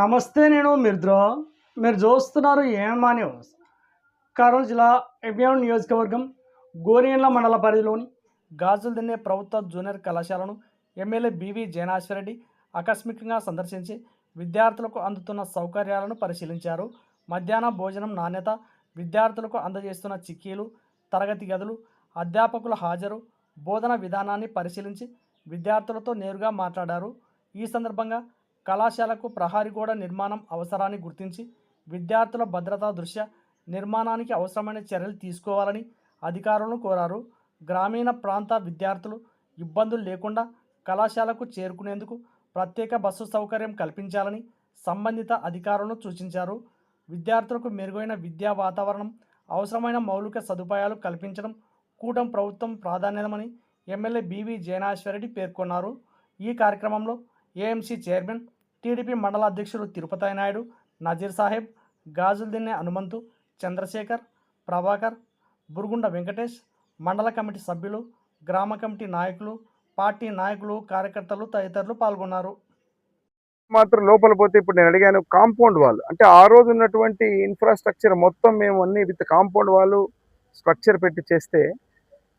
నమస్తే, నేను మిర్ద్రో. మీరు చూస్తున్నారు ఏమా న్యూస్. కర్నూలు జిల్లా ఎబియాన్ నియోజకవర్గం గోరియన్ల మండల పరిధిలోని గాజుల్దిన్నె ప్రభుత్వ జూనియర్ కళాశాలను ఎమ్మెల్యే బివి జయనాశ్వరరెడ్డి ఆకస్మికంగా సందర్శించి విద్యార్థులకు అందుతున్న సౌకర్యాలను పరిశీలించారు. మధ్యాహ్న భోజనం నాణ్యత, విద్యార్థులకు అందజేస్తున్న చిక్కీలు, తరగతి గదులు, అధ్యాపకుల హాజరు, బోధన విధానాన్ని పరిశీలించి విద్యార్థులతో నేరుగా మాట్లాడారు. ఈ సందర్భంగా కళాశాలకు ప్రహరీ గోడ నిర్మాణం అవసరాన్ని గుర్తించి విద్యార్థుల భద్రతా దృష్ట్యా నిర్మాణానికి అవసరమైన చర్యలు తీసుకోవాలని అధికారులను కోరారు. గ్రామీణ ప్రాంత విద్యార్థులు ఇబ్బందులు లేకుండా కళాశాలకు చేరుకునేందుకు ప్రత్యేక బస్సు సౌకర్యం కల్పించాలని సంబంధిత అధికారులను సూచించారు. విద్యార్థులకు మెరుగైన విద్యా వాతావరణం, అవసరమైన మౌలిక సదుపాయాలు కల్పించడం కూటమి ప్రభుత్వం ప్రాధాన్యమని ఎమ్మెల్యే బివి జయనాశ్వరరెడ్డి పేర్కొన్నారు. ఈ కార్యక్రమంలో ఏఎంసీ చైర్మన్, టీడీపీ మండల అధ్యక్షులు తిరుపతి నాయుడు, నజీర్ సాహెబ్, గాజుల్దిన్నె హనుమంతు, చంద్రశేఖర్, ప్రభాకర్, బురుగుండ వెంకటేష్, మండల కమిటీ సభ్యులు, గ్రామ కమిటీ నాయకులు, పార్టీ నాయకులు, కార్యకర్తలు తదితరులు పాల్గొన్నారు. మాత్రం లోపల పోతే ఇప్పుడు నేను అడిగాను, కాంపౌండ్ వాళ్ళు అంటే ఆ రోజు ఉన్నటువంటి ఇన్ఫ్రాస్ట్రక్చర్ మొత్తం మేము అన్ని విత్ కాంపౌండ్ వాళ్ళు స్ట్రక్చర్ పెట్టి చేస్తే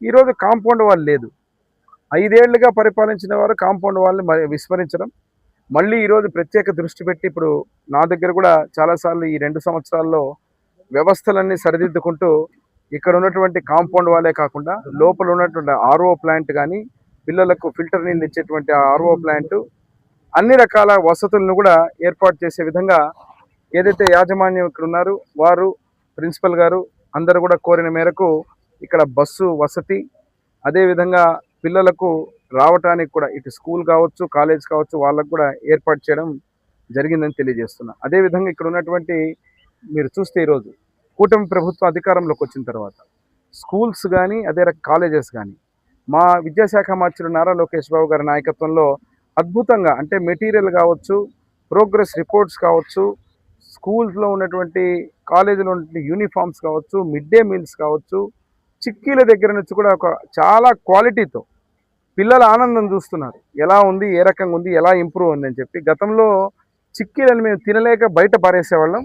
ఈరోజు కాంపౌండ్ వాళ్ళు లేదు. 5 ఏళ్లుగా పరిపాలించిన వారు కాంపౌండ్ వాళ్ళని విస్మరించడం, మళ్ళీ ఈరోజు ప్రత్యేక దృష్టి పెట్టి ఇప్పుడు నా దగ్గర కూడా చాలాసార్లు ఈ 2 సంవత్సరాల్లో వ్యవస్థలన్నీ సరిదిద్దుకుంటూ ఇక్కడ ఉన్నటువంటి కాంపౌండ్ వాళ్ళే కాకుండా లోపల ఉన్నటువంటి ఆర్ఓ ప్లాంట్ కానీ, పిల్లలకు ఫిల్టర్ నీళ్ళు ఇచ్చేటువంటి ఆర్ఓ ప్లాంట్, అన్ని రకాల వసతులను కూడా ఏర్పాటు చేసే విధంగా ఏదైతే యాజమాన్యం ఇక్కడ ఉన్నారు వారు, ప్రిన్సిపల్ గారు అందరూ కూడా కోరిన మేరకు ఇక్కడ బస్సు వసతి, అదేవిధంగా పిల్లలకు రావటానికి కూడా ఇటు స్కూల్ కావచ్చు, కాలేజ్ కావచ్చు, వాళ్ళకు కూడా ఏర్పాటు చేయడం జరిగిందని తెలియజేస్తున్నా. అదేవిధంగా ఇక్కడ ఉన్నటువంటి మీరు చూస్తే ఈరోజు కూటమి ప్రభుత్వం అధికారంలోకి వచ్చిన తర్వాత స్కూల్స్ కానీ అదే కాలేజెస్ కానీ మా విద్యాశాఖ మంత్రి నారా లోకేష్ బాబు గారి నాయకత్వంలో అద్భుతంగా, అంటే మెటీరియల్ కావచ్చు, ప్రోగ్రెస్ రిపోర్ట్స్ కావచ్చు, స్కూల్స్లో ఉన్నటువంటి కాలేజీలో ఉన్నటువంటి యూనిఫామ్స్ కావచ్చు, మిడ్ డే మీల్స్ కావచ్చు, చిక్కీల దగ్గర నుంచి కూడా ఒక చాలా క్వాలిటీతో పిల్లల ఆనందం చూస్తున్నారు. ఎలా ఉంది, ఏ రకంగా ఉంది, ఎలా ఇంప్రూవ్ ఉంది అని చెప్పి. గతంలో చిక్కీలను మేము తినలేక బయట పారేసేవాళ్ళం.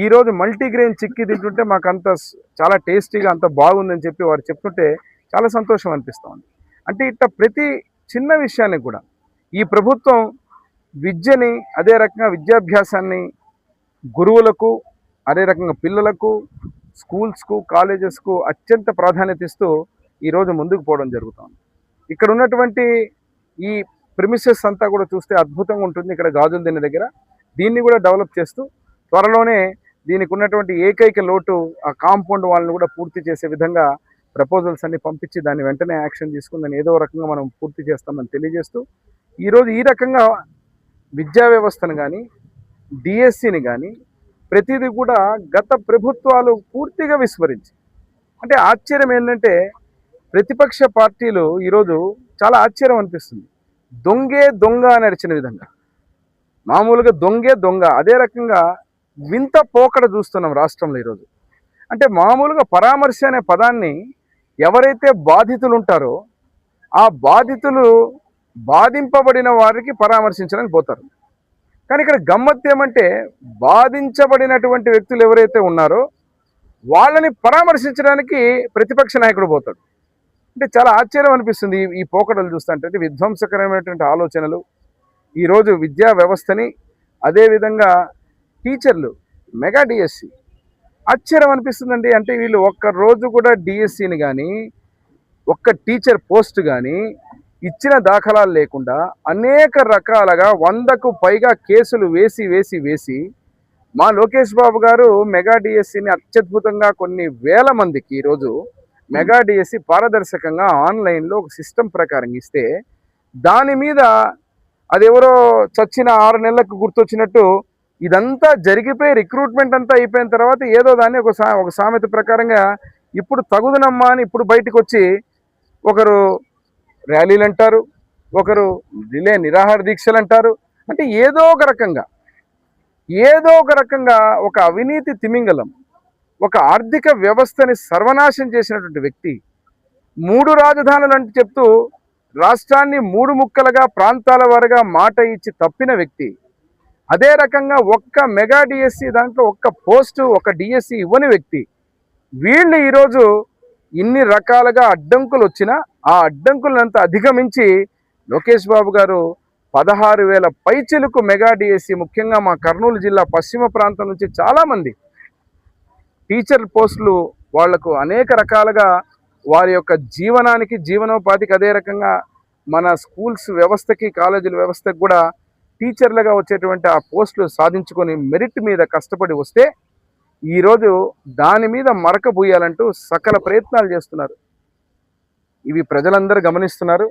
ఈరోజు మల్టీగ్రెయిన్ చిక్కీ తింటుంటే మాకు అంత చాలా టేస్టీగా అంత బాగుందని చెప్పి వారు చెప్తుంటే చాలా సంతోషం అనిపిస్తూ ఉంది. అంటే ఇట్లా ప్రతి చిన్న విషయాన్ని కూడా ఈ ప్రభుత్వం విద్యని, అదే రకంగా విద్యాభ్యాసాన్ని గురువులకు, అదే రకంగా పిల్లలకు, స్కూల్స్కు, కాలేజెస్కు అత్యంత ప్రాధాన్యత ఇస్తూ ఈరోజు ముందుకు పోవడం జరుగుతుంది. ఇక్కడ ఉన్నటువంటి ఈ ప్రిమిసెస్ అంతా కూడా చూస్తే అద్భుతంగా ఉంటుంది. ఇక్కడ గాజుల్దిన్నె దగ్గర దీన్ని కూడా డెవలప్ చేస్తూ త్వరలోనే దీనికి ఉన్నటువంటి ఏకైక లోటు ఆ కాంపౌండ్ వాళ్ళని కూడా పూర్తి చేసే విధంగా ప్రపోజల్స్ అన్ని పంపించి దాన్ని వెంటనే యాక్షన్ తీసుకుందని ఏదో రకంగా మనం పూర్తి చేస్తామని తెలియజేస్తూ ఈరోజు ఈ రకంగా విద్యా వ్యవస్థను కానీ, డిఎస్సిని కానీ ప్రతిదీ కూడా గత ప్రభుత్వాలు పూర్తిగా విస్మరించి, అంటే ఆశ్చర్యం ఏంటంటే ప్రతిపక్ష పార్టీలు ఈరోజు చాలా ఆశ్చర్యం అనిపిస్తుంది. దొంగే దొంగ నడిచిన విధంగా మామూలుగా దొంగే దొంగ, అదే రకంగా వింత పోకడ చూస్తున్నాం రాష్ట్రంలో ఈరోజు. అంటే మామూలుగా పరామర్శ అనే పదాన్ని ఎవరైతే బాధితులు ఉంటారో ఆ బాధితులు బాధింపబడిన వారికి పరామర్శించడానికి పోతారు. కానీ ఇక్కడ గమ్మత్తు ఏమంటే బాధించబడినటువంటి వ్యక్తులు ఎవరైతే ఉన్నారో వాళ్ళని పరామర్శించడానికి ప్రతిపక్ష నాయకుడు పోతాడు. అంటే చాలా ఆశ్చర్యం అనిపిస్తుంది ఈ పోకడలు చూస్తుంటే. విధ్వంసకరమైనటువంటి ఆలోచనలు ఈరోజు విద్యా వ్యవస్థని, అదేవిధంగా టీచర్లు మెగా డిఎస్సి ఆశ్చర్యం అనిపిస్తుందండి. అంటే వీళ్ళు ఒక్కరోజు కూడా డిఎస్సిని కానీ, ఒక్క టీచర్ పోస్ట్ కానీ ఇచ్చిన దాఖలాలు లేకుండా అనేక రకాలుగా 100కు పైగా కేసులు వేసి మా లోకేష్ బాబు గారు మెగా డిఎస్సిని అత్యద్భుతంగా కొన్ని వేల మందికి ఈరోజు మెగా డిఎస్సి పారదర్శకంగా ఆన్లైన్లో ఒక సిస్టమ్ ప్రకారం ఇస్తే దాని మీద అదెవరో చచ్చిన 6 నెలలకు గుర్తొచ్చినట్టు ఇదంతా జరిగిపోయి రిక్రూట్మెంట్ అంతా అయిపోయిన తర్వాత ఏదో దాన్ని ఒక సామెత ప్రకారంగా ఇప్పుడు తగుదనమ్మా అని ఇప్పుడు బయటకు వచ్చి ఒకరు ర్యాలీలు అంటారు, ఒకరు నిరాహార దీక్షలు అంటారు. అంటే ఏదో ఒక రకంగా ఒక అవినీతి తిమింగలం, ఒక ఆర్థిక వ్యవస్థని సర్వనాశం చేసినటువంటి వ్యక్తి, 3 రాజధానులు అంటూ చెప్తూ రాష్ట్రాన్ని 3 ముక్కలుగా ప్రాంతాల వారుగా మాట ఇచ్చి తప్పిన వ్యక్తి, అదే రకంగా ఒక్క మెగా డిఎస్సి దాంట్లో ఒక్క పోస్టు ఒక డిఎస్సి ఇవ్వని వ్యక్తి వీళ్ళు ఈరోజు ఇన్ని రకాలుగా అడ్డంకులు వచ్చినా ఆ అడ్డంకులంతా అధిగమించి లోకేష్ బాబు గారు 16,000 పైచిలుకు మెగా డిఎస్సి ముఖ్యంగా మా కర్నూలు జిల్లా పశ్చిమ ప్రాంతం నుంచి చాలామంది టీచర్ పోస్టులు వాళ్లకు అనేక రకాలుగా వారి యొక్క జీవనానికి జీవనోపాధికి అదే రకంగా మన స్కూల్స్ వ్యవస్థకి కాలేజీల వ్యవస్థకి కూడా టీచర్లుగా వచ్చేటువంటి ఆ పోస్టులు సాధించుకొని మెరిట్ మీద కష్టపడి వస్తే ఈరోజు దాని మీద మరక బూయాలంటూ సకల ప్రయత్నాలు చేస్తున్నారు. ఇవి ప్రజలందరూ గమనిస్తున్నారు.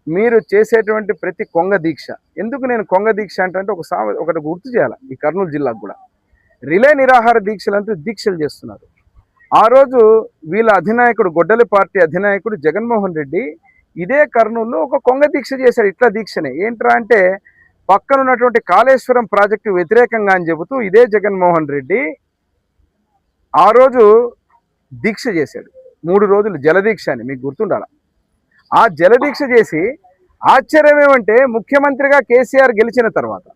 మీరు చేసేటువంటి ప్రతి కొంగ దీక్ష, ఎందుకు నేను కొంగ దీక్ష అంటే ఒకటి గుర్తు చేయాలి. ఈ కర్నూలు జిల్లాకు కూడా రిలే నిరాహార దీక్షలంటూ దీక్షలు చేస్తున్నారు. ఆ రోజు వీళ్ళ అధినాయకుడు గొడ్డలి పార్టీ అధినాయకుడు జగన్మోహన్ రెడ్డి ఇదే కర్నూలులో ఒక కొంగ దీక్ష చేశాడు. ఇట్లా దీక్షనే ఏంట్రా అంటే పక్కన ఉన్నటువంటి కాళేశ్వరం ప్రాజెక్టు వ్యతిరేకంగా అని చెబుతూ ఇదే జగన్మోహన్ రెడ్డి ఆ రోజు దీక్ష చేశాడు. 3 రోజులు జలదీక్ష అని మీకు గుర్తుండాల. ఆ జలదీక్ష చేసి ఆశ్చర్యం ఏమంటే ముఖ్యమంత్రిగా కేసీఆర్ గెలిచిన తర్వాత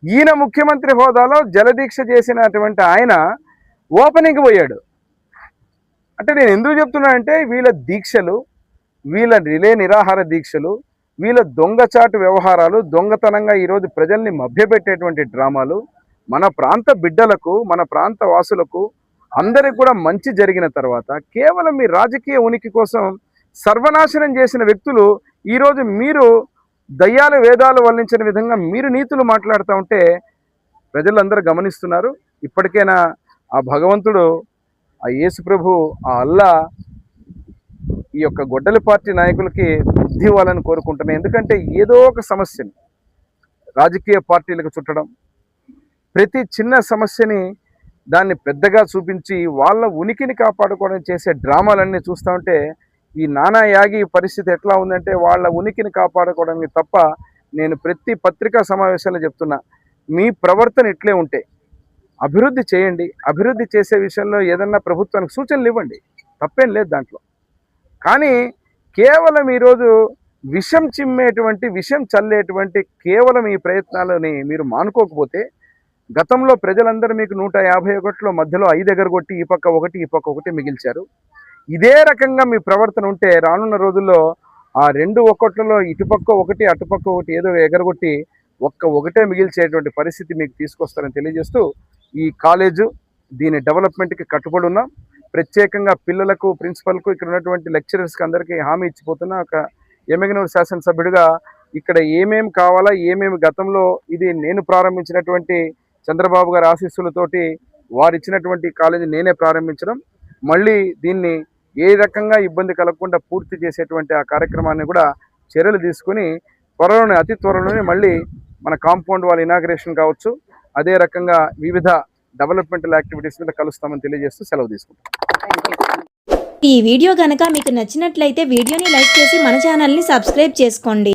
ఈయన ముఖ్యమంత్రి హోదాలో జలదీక్ష చేసినటువంటి ఆయన ఓపెనింగ్కి పోయాడు. అంటే నేను ఎందుకు చెప్తున్నానంటే వీళ్ళ దీక్షలు, వీళ్ళ రిలే నిరాహార దీక్షలు, వీళ్ళ దొంగచాటు వ్యవహారాలు, దొంగతనంగా ఈరోజు ప్రజల్ని మభ్యపెట్టేటువంటి డ్రామాలు మన ప్రాంత బిడ్డలకు, మన ప్రాంత వాసులకు అందరికి కూడా మంచి జరిగిన తర్వాత కేవలం మీ రాజకీయ ఉనికి కోసం సర్వనాశనం చేసిన వ్యక్తులు ఈరోజు మీరు దయ్యాలు వేదాలు వల్లించిన విధంగా మీరు నీతులు మాట్లాడుతూ ఉంటే ప్రజలందరూ గమనిస్తున్నారు. ఇప్పటికైనా ఆ భగవంతుడు, ఆ యేసు ప్రభు, ఆ అల్లా ఈ యొక్క గొడ్డలి పార్టీ నాయకులకి బుద్ధి ఇవ్వాలని కోరుకుంటున్నాను. ఎందుకంటే ఏదో ఒక సమస్యని రాజకీయ పార్టీలకు చుట్టడం, ప్రతి చిన్న సమస్యని దాన్ని పెద్దగా చూపించి వాళ్ళ ఉనికిని కాపాడుకోవడం చేసే డ్రామాలన్నీ చూస్తూ ఉంటే ఈ నానా యాగి పరిస్థితి ఎట్లా ఉందంటే వాళ్ళ ఉనికిని కాపాడుకోవడానికి తప్ప నేను ప్రతి పత్రికా సమావేశాల్లో చెప్తున్నా, మీ ప్రవర్తన ఇట్లే ఉంటే అభివృద్ధి చేయండి. అభివృద్ధి చేసే విషయంలో ఏదన్నా ప్రభుత్వానికి సూచనలు ఇవ్వండి, తప్పేం లేదు దాంట్లో. కానీ కేవలం ఈరోజు విషం చిమ్మేటువంటి, విషం చల్లేటువంటి కేవలం ఈ ప్రయత్నాలని మీరు మానుకోకపోతే గతంలో ప్రజలందరూ మీకు 151లో మధ్యలో 5 ఎగరగొట్టి ఈ పక్క ఒకటి ఈ పక్క ఒకటి మిగిల్చారు. ఇదే రకంగా మీ ప్రవర్తన ఉంటే రానున్న రోజుల్లో ఆ 2 ఒక్కట్లలో ఇటుపక్క ఒకటి అటుపక్క ఒకటి ఏదో ఎగరగొట్టి ఒకటే మిగిల్చేటువంటి పరిస్థితి మీకు తీసుకొస్తారని తెలియజేస్తూ ఈ కాలేజు దీని డెవలప్మెంట్కి కట్టుబడి ఉన్నాం. ప్రత్యేకంగా పిల్లలకు, ప్రిన్సిపల్కు, ఇక్కడ ఉన్నటువంటి లెక్చరర్స్కి అందరికీ హామీ ఇచ్చిపోతున్నా. ఒక ఎమ్మిగనూరు శాసనసభ్యుడిగా ఇక్కడ ఏమేమి కావాలా, ఏమేమి గతంలో ఇది నేను ప్రారంభించినటువంటి చంద్రబాబు గారి ఆశీస్సులతోటి వారు ఇచ్చినటువంటి కాలేజీ నేనే ప్రారంభించడం, మళ్ళీ దీన్ని ఏ రకంగా ఇబ్బంది కలగకుండా పూర్తి చేసేటువంటి ఆ కార్యక్రమాన్ని కూడా చర్యలు తీసుకుని అతి త్వరలోనే మళ్ళీ మన కాంపౌండ్ వాళ్ళ ఇనాగ్రేషన్ కావచ్చు, అదే రకంగా వివిధ డెవలప్మెంటల్ యాక్టివిటీస్ మీద కలుస్తామని తెలియజేస్తూ సెలవు తీసుకుంటాం. ఈ వీడియో గనక మీకు నచ్చినట్లయితే వీడియోని లైక్ చేసి మన ఛానల్ని సబ్స్క్రైబ్ చేసుకోండి.